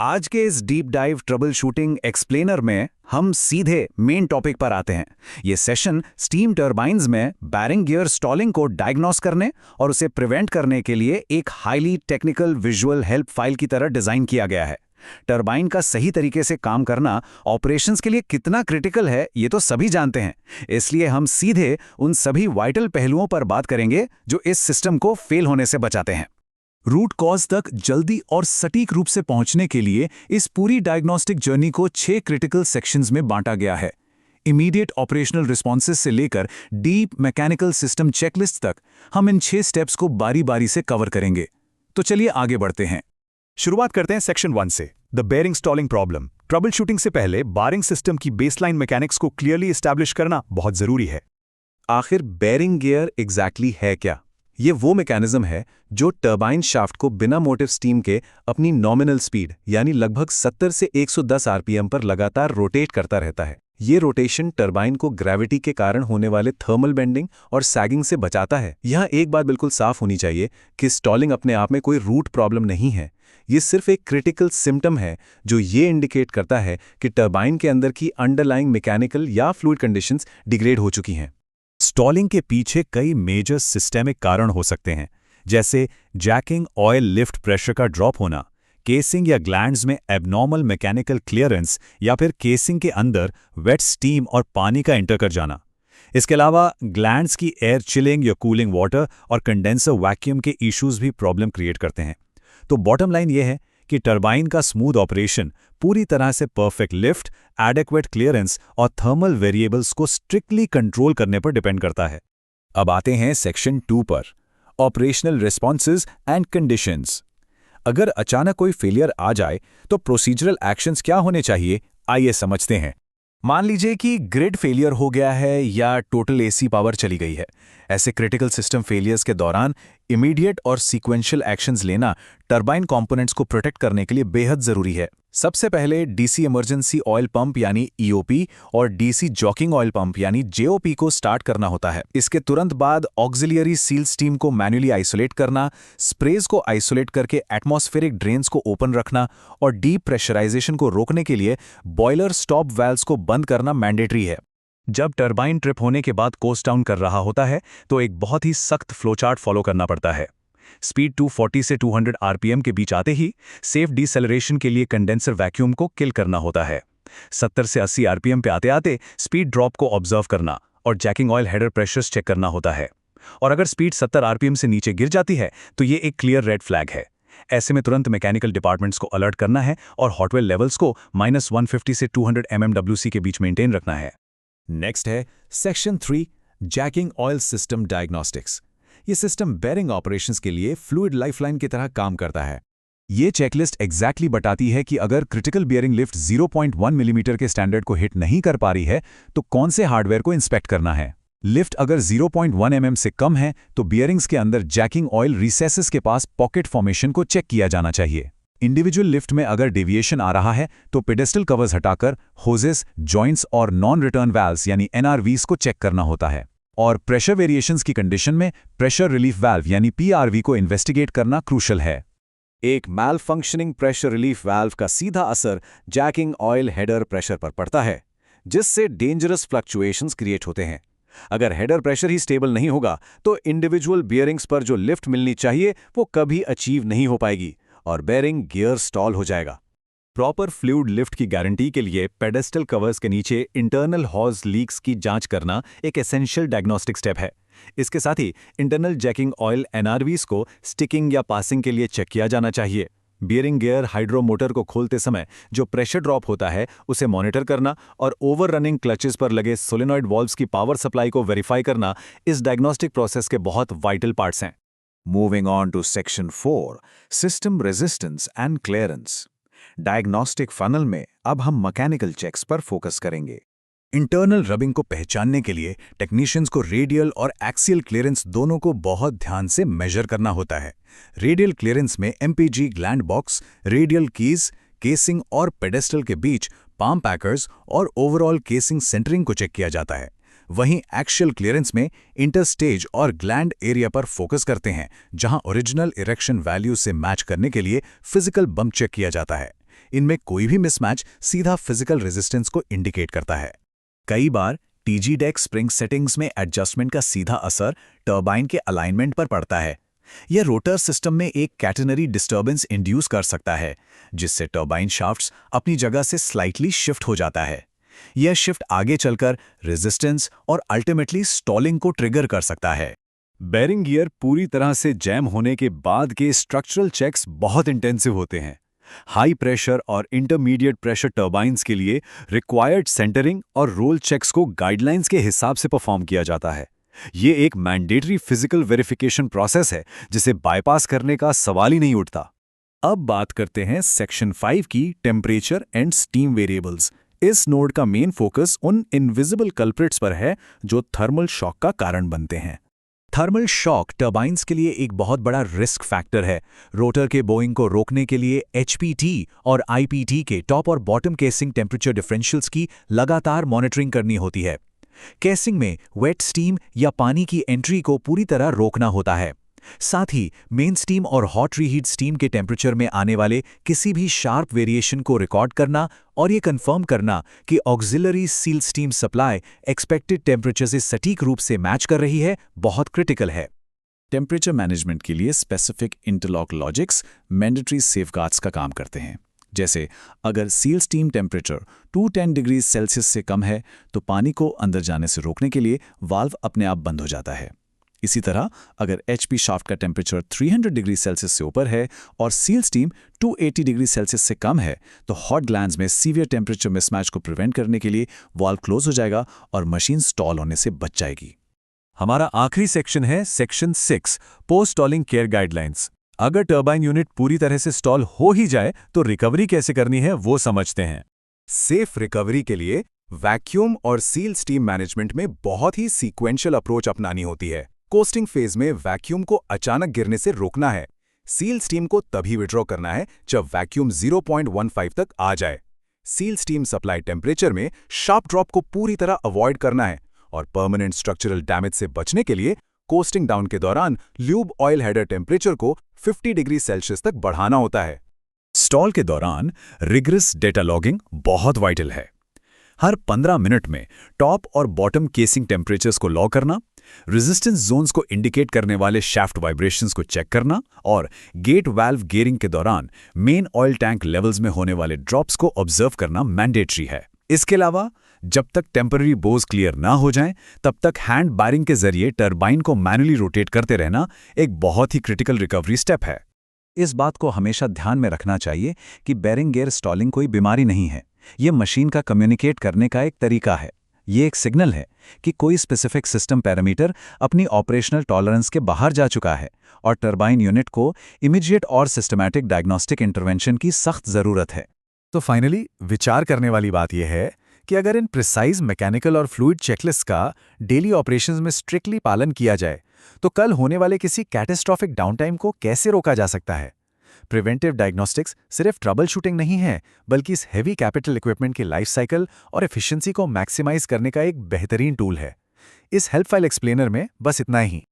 आज के इस deep dive trouble shooting explainer में हम सीधे मेन टॉपिक पर आते हैं। ये सेशन स्टीम टर्बाइन्स में बैरिंग गियर स्टॉलिंग को डायग्नोस करने और उसे प्रिवेंट करने के लिए एक highly technical visual help file की तरह डिजाइन किया गया है। टरबाइन का सही तरीके से काम करना ऑपरेशंस के लिए कितना क्रिटिकल है ये तो सभी जानते हैं, इसलिए हम सीधे उन सभी वाइटल पहलुओं पर बात करेंगे जो इस सिस्टम को फेल होने से बचाते हैं। रूट कॉज तक जल्दी और सटीक रूप से पहुंचने के लिए इस पूरी डायग्नोस्टिक जर्नी को 6 क्रिटिकल सेक्शंस में बांटा गया है। इमीडिएट ऑपरेशनल रिस्पॉन्सेज से लेकर डीप मैकेनिकल सिस्टम चेकलिस्ट तक हम इन 6 स्टेप्स को बारी बारी से कवर करेंगे। तो चलिए आगे बढ़ते हैं। शुरुआत करते हैं सेक्शन 1 से, the bearing stalling problem. Trouble shooting से पहले बेयरिंग सिस्टम की बेसलाइन मैकेनिक्स को क्लियरली एस्टैब्लिश करना बहुत जरूरी है। आखिर बेयरिंग गियर एग्जैक्टली है क्या? ये वो मैकेनिज्म है जो टरबाइन शाफ्ट को बिना मोटिव स्टीम के अपनी नॉमिनल स्पीड यानी लगभग 70 से 110 आरपीएम पर लगातार रोटेट करता रहता है। ये रोटेशन टरबाइन को ग्रेविटी के कारण होने वाले थर्मल बेंडिंग और सैगिंग से बचाता है। यहाँ एक बात बिल्कुल साफ होनी चाहिए कि स्टॉलिंग अपने आप में कोई रूट प्रॉब्लम नहीं है। ये सिर्फ एक क्रिटिकल सिम्टम है जो ये इंडिकेट करता है कि टरबाइन के अंदर की अंडरलाइंग मैकेनिकल या फ्लूइड कंडीशंस डिग्रेड हो चुकी हैं। स्टॉलिंग के पीछे कई मेजर सिस्टेमिक कारण हो सकते हैं, जैसे जैकिंग ऑयल लिफ्ट प्रेशर का ड्रॉप होना, केसिंग या ग्लैंड्स में एबनॉर्मल मैकेनिकल क्लियरेंस या फिर केसिंग के अंदर वेट स्टीम और पानी का इंटर कर जाना। इसके अलावा ग्लैंड्स की एयर चिलिंग या कूलिंग वाटर और कंडेंसर वैक्यूम के इश्यूज भी प्रॉब्लम क्रिएट करते हैं। तो बॉटम लाइन ये है कि टरबाइन का स्मूथ ऑपरेशन पूरी तरह से परफेक्ट लिफ्ट, एडेक्वेट क्लियरेंस और थर्मल वेरिएबल्स को स्ट्रिक्टली कंट्रोल करने पर डिपेंड करता है। अब आते हैं सेक्शन 2 पर, ऑपरेशनल रिस्पॉन्सेज एंड कंडीशंस। अगर अचानक कोई फेलियर आ जाए तो प्रोसीजरल एक्शंस क्या होने चाहिए, आइए समझते हैं। मान लीजिए कि ग्रिड फेलियर हो गया है या टोटल एसी पावर चली गई है। ऐसे क्रिटिकल सिस्टम फेलियर्स के दौरान इमीडिएट और सीक्वेंशियल एक्शंस लेना टरबाइन कंपोनेंट्स को प्रोटेक्ट करने के लिए बेहद जरूरी है। सबसे पहले डीसी इमरजेंसी ऑयल पंप यानी ईओपी और डीसी जॉकिंग ऑयल पंप यानी जेओपी को स्टार्ट करना होता है। इसके तुरंत बाद ऑक्सिलियरी सील स्टीम को मैन्युअली आइसोलेट करना, स्प्रेज को आइसोलेट करके एटमॉस्फेरिक ड्रेन्स को ओपन रखना और डीप प्रेशराइजेशन को रोकने के लिए बॉयलर स्टॉप वाल्व्स को बंद करना मैंडेटरी है। जब टरबाइन ट्रिप होने के बाद कोस्ट डाउन कर रहा होता है तो एक बहुत ही सख्त फ्लोचार्ट फॉलो करना पड़ता है। स्पीड 240 से 200 आरपीएम के बीच आते ही सेफ डिसेलरेशन के लिए कंडेंसर वैक्यूम को किल करना होता है। 70 से 80 आरपीएम पे आते आते स्पीड ड्रॉप को ऑब्जर्व करना और jacking oil header pressures check करना होता है। और अगर स्पीड 70 आरपीएम से नीचे गिर जाती है तो ये एक क्लियर रेड फ्लैग है। ऐसे में तुरंत मैकेनिकल डिपार्टमेंट्स को अलर्ट करना है और हॉटवेल लेवल्स को -150 से 200 mmWC के बीच मेंटेन रखना है। नेक्स्ट है section 3, jacking oil system diagnostics. ये सिस्टम बेयरिंग ऑपरेशंस के लिए फ्लूइड लाइफलाइन की तरह काम करता है। ये चेकलिस्ट एग्जैक्टली बताती है कि अगर क्रिटिकल बियरिंग लिफ्ट 0.1 मिलीमीटर के स्टैंडर्ड को हिट नहीं कर पा रही है तो कौन से हार्डवेयर को इंस्पेक्ट करना है। लिफ्ट अगर 0.1 mm से कम है तो बियरिंग्स के अंदर जैकिंग ऑयल रिसेसेस के पास पॉकेट फॉर्मेशन को चेक किया जाना चाहिए। इंडिविजुअल लिफ्ट में अगर डेविएशन आ रहा है तो पेडेस्टल कवर्स हटाकर होजेस, जॉइंट्स और नॉन रिटर्न वाल्व्स यानी एनआरवीज को चेक करना होता है। और प्रेशर वेरिएशंस की कंडीशन में प्रेशर रिलीफ वाल्व यानी पीआरवी को इन्वेस्टिगेट करना क्रूशल है। एक मैल फंक्शनिंग प्रेशर रिलीफ वाल्व का सीधा असर जैकिंग ऑयल हेडर प्रेशर पर पड़ता है, जिससे डेंजरस फ्लक्चुएशंस क्रिएट होते हैं। अगर हेडर प्रेशर ही स्टेबल नहीं होगा तो इंडिविजुअल बियरिंग्स पर जो लिफ्ट मिलनी चाहिए वो कभी अचीव नहीं हो पाएगी और बेयरिंग गियर स्टॉल हो जाएगा। प्रॉपर फ्लूइड लिफ्ट की गारंटी के लिए पेडेस्टल कवर्स के नीचे इंटरनल हॉज लीक्स की जांच करना एक एसेंशियल डायग्नोस्टिक स्टेप है। इसके साथ ही इंटरनल जैकिंग ऑयल एनआरवीज को स्टिकिंग या पासिंग के लिए चेक किया जाना चाहिए। बियरिंग गियर हाइड्रो मोटर को खोलते समय जो प्रेशर ड्रॉप होता है उसे मॉनिटर करना और ओवर रनिंग क्लचेस पर लगे सोलेनॉइड वॉल्व्स की पावर सप्लाई को वेरीफाई करना इस डायग्नोस्टिक प्रोसेस के बहुत वाइटल पार्ट्स हैं। Moving on to section 4, system resistance and clearance. Diagnostic funnel में अब हम मैकेनिकल चेक्स पर फोकस करेंगे। इंटरनल रबिंग को पहचानने के लिए टेक्नीशियंस को रेडियल और एक्सियल क्लियरेंस दोनों को बहुत ध्यान से मेजर करना होता है। रेडियल क्लियरेंस में MPG gland box, radial keys, casing और पेडेस्टल के बीच पाम पैकर्स और ओवरऑल केसिंग सेंटरिंग को चेक किया जाता है। वहीं एक्शियल क्लियरेंस में इंटरस्टेज और ग्लैंड एरिया पर फोकस करते हैं, जहां ओरिजिनल इरेक्शन वैल्यू से मैच करने के लिए फिजिकल बम्प चेक किया जाता है। इनमें कोई भी मिसमैच सीधा फिजिकल रेजिस्टेंस को इंडिकेट करता है। कई बार टीजी डेक स्प्रिंग सेटिंग्स में एडजस्टमेंट का सीधा असर टर्बाइन के अलाइनमेंट पर पड़ता है। यह रोटर सिस्टम में एक कैटेनरी डिस्टर्बेंस इंड्यूस कर सकता है, जिससे टर्बाइन शाफ्ट्स अपनी जगह से स्लाइटली शिफ्ट हो जाता है। यह शिफ्ट आगे चलकर रेजिस्टेंस और अल्टीमेटली स्टॉलिंग को ट्रिगर कर सकता है। बेरिंग गियर पूरी तरह से जैम होने के बाद के स्ट्रक्चरल चेक्स बहुत इंटेंसिव होते हैं। हाई प्रेशर और इंटरमीडिएट प्रेशर टर्बाइन्स के लिए रिक्वायर्ड सेंटरिंग और रोल चेक्स को गाइडलाइंस के हिसाब से परफॉर्म किया जाता है। ये एक मैंडेटरी फिजिकल वेरिफिकेशन प्रोसेस है जिसे बाईपास करने का सवाल ही नहीं उठता। अब बात करते हैं सेक्शन 5 की टेम्परेचर एंड स्टीम वेरिएबल्स। इस नोड का मेन फोकस उन इनविजिबल कल्प्रिट्स पर है जो थर्मल शॉक का कारण बनते हैं। थर्मल शॉक टर्बाइन्स के लिए एक बहुत बड़ा रिस्क फैक्टर है। रोटर के बोइंग को रोकने के लिए एचपीटी और आईपीटी के टॉप और बॉटम केसिंग टेम्परेचर डिफरेंशियल्स की लगातार मॉनिटरिंग करनी होती है। केसिंग में वेट स्टीम या पानी की एंट्री को पूरी तरह रोकना होता है। साथ ही मेन स्टीम और हॉट रीहीट स्टीम के टेम्परेचर में आने वाले किसी भी शार्प वेरिएशन को रिकॉर्ड करना और ये कंफर्म करना कि auxiliary seal steam supply expected temperature से सटीक रूप से मैच कर रही है, बहुत क्रिटिकल है। टेम्परेचर मैनेजमेंट के लिए specific interlock logics mandatory safeguards का काम करते हैं। जैसे अगर seal steam temperature 210 degree Celsius से कम है तो पानी को अंदर जाने से रोकने के लिए वाल्व अपने आप बंद हो जाता है। इसी तरह अगर एचपी शाफ्ट का टेम्परेचर 300 डिग्री सेल्सियस से ऊपर है और सील स्टीम 280 डिग्री सेल्सियस से कम है तो हॉट ग्लैंड्स में सीवियर टेम्परेचर मिसमैच को प्रिवेंट करने के लिए वाल्व क्लोज हो जाएगा और मशीन स्टॉल होने से बच जाएगी। हमारा आखिरी सेक्शन है section 6 post stalling care guidelines. अगर टर्बाइन यूनिट पूरी तरह से स्टॉल हो ही जाए तो रिकवरी कैसे करनी है वो समझते हैं। सेफ रिकवरी के लिए वैक्यूम और सील स्टीम मैनेजमेंट में बहुत ही सीक्वेंशियल अप्रोच अपनानी होती है। कोस्टिंग फेज में वैक्यूम को अचानक गिरने से रोकना है। सील स्टीम को तभी विड्रॉ करना है जब वैक्यूम 0.15 तक आ जाए। सील स्टीम सप्लाई टेम्परेचर में शार्प ड्रॉप को पूरी तरह अवॉइड करना है और परमानेंट स्ट्रक्चरल डैमेज से बचने के लिए कोस्टिंग डाउन के दौरान ल्यूब ऑयल हेडर टेम्परेचर को 50 डिग्री सेल्सियस तक बढ़ाना होता है। स्टॉल के दौरान रिग्रेस डेटा लॉगिंग बहुत वाइटल है। हर 15 मिनट में टॉप और बॉटम केसिंग टेम्परेचर्स को लॉग करना, रेजिस्टेंस जोन्स को इंडिकेट करने वाले शाफ्ट वाइब्रेशंस को चेक करना और गेट वाल्व गियरिंग के दौरान मेन ऑयल टैंक लेवल्स में होने वाले ड्रॉप्स को ऑब्जर्व करना मैंडेटरी है। इसके अलावा जब तक टेम्पररी बोज क्लियर ना हो जाएं, तब तक हैंड बैरिंग के जरिए टरबाइन को मैनुअली रोटेट करते रहना एक बहुत ही क्रिटिकल रिकवरी स्टेप है। इस बात को हमेशा ध्यान में रखना चाहिए कि बेरिंग गियर स्टॉलिंग कोई बीमारी नहीं है। ये मशीन का कम्युनिकेट करने का एक तरीका है। ये एक सिग्नल है कि कोई स्पेसिफिक सिस्टम पैरामीटर अपनी ऑपरेशनल टॉलरेंस के बाहर जा चुका है और टरबाइन यूनिट को इमीडिएट और सिस्टमैटिक डायग्नोस्टिक इंटरवेंशन की सख्त ज़रूरत है। तो फाइनली विचार करने वाली बात यह है कि अगर इन प्रिसाइज मैकेनिकल और फ्लूइड चेकलिस्ट का डेली ऑपरेशंस में स्ट्रिक्टली पालन किया जाए तो कल होने वाले किसी कैटेस्ट्रॉफिक डाउनटाइम को कैसे रोका जा सकता है। प्रिवेंटिव डायग्नोस्टिक्स सिर्फ ट्रबल शूटिंग नहीं है, बल्कि इस हेवी कैपिटल इक्विपमेंट के लाइफ साइकिल और एफिशिएंसी को मैक्सिमाइज करने का एक बेहतरीन टूल है। इस हेल्प फाइल एक्सप्लेनर में बस इतना ही।